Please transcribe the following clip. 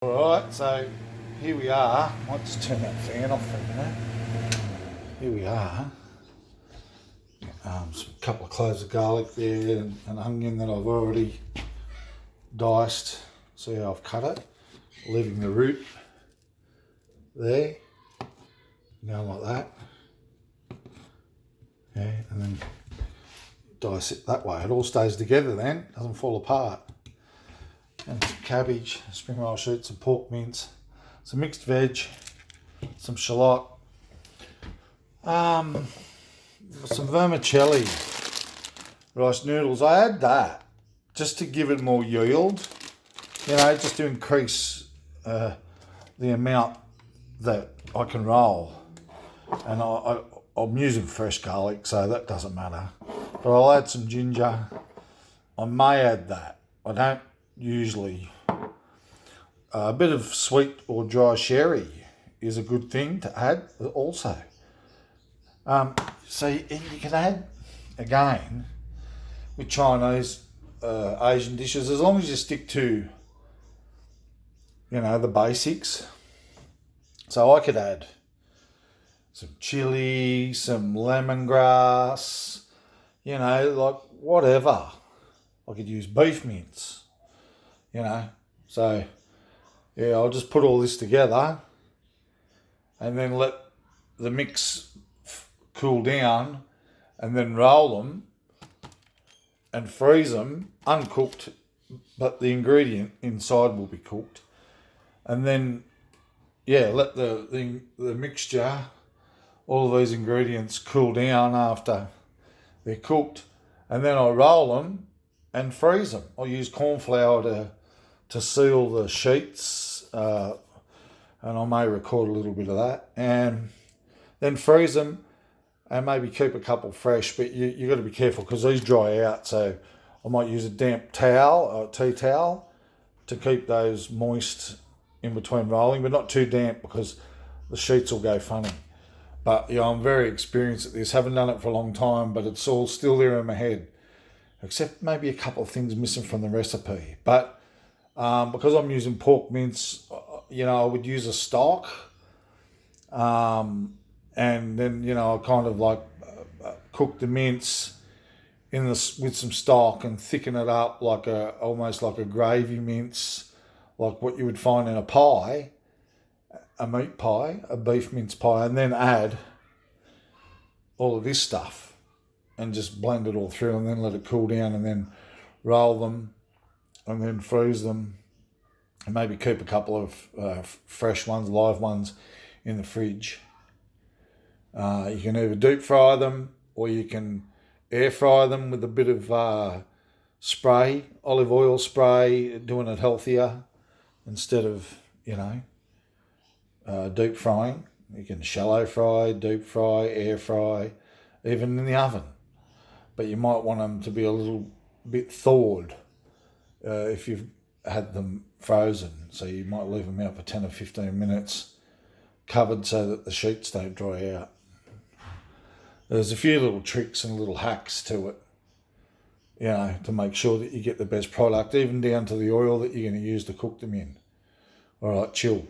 Alright, so here we are. I might just turn that fan off for a minute. Here we are. Some couple of cloves of garlic there and an onion that I've already diced. See how I've cut it? Leaving the root there. Going like that. Yeah, and then dice it that way. It all stays together then, doesn't fall apart. And some cabbage, spring roll shoots, some pork mince, some mixed veg, some shallot, some vermicelli, rice noodles. I add that just to give it more yield, just to increase the amount that I can roll. And I'm using fresh garlic, so that doesn't matter. But I'll add some ginger. I may add that. I don't usually. A bit of sweet or dry sherry is a good thing to add also. So you can add, again, with Chinese, Asian dishes, as long as you stick to, the basics. So I could add some chili, some lemongrass, like whatever. I could use beef mince, So, yeah, I'll just put all this together and then let the mix cool down and then roll them and freeze them uncooked, but the ingredient inside will be cooked. And then, let the mixture, all of these ingredients cool down after they're cooked, and then I roll them and freeze them. I use corn flour to seal the sheets, and I may record a little bit of that, and then freeze them and maybe keep a couple fresh, but you got to be careful because these dry out, so I might use a damp towel or tea towel to keep those moist in between rolling, but not too damp because the sheets will go funny. But I'm very experienced at this. Haven't done it for a long time, but it's all still there in my head, except maybe a couple of things missing from the recipe. But because I'm using pork mince, I would use a stock, and then I kind of like cook the mince with some stock and thicken it up like almost like a gravy mince, like what you would find in a pie. A meat pie, a beef mince pie, and then add all of this stuff and just blend it all through and then let it cool down and then roll them and then freeze them and maybe keep a couple of fresh ones, live ones in the fridge. You can either deep fry them or you can air fry them with a bit of spray, olive oil spray, doing it healthier instead of, deep frying. You can shallow fry, deep fry, air fry, even in the oven. But you might want them to be a little bit thawed if you've had them frozen. So you might leave them out for 10 or 15 minutes covered so that the sheets don't dry out. There's a few little tricks and little hacks to it, to make sure that you get the best product, even down to the oil that you're going to use to cook them in. All right, chill.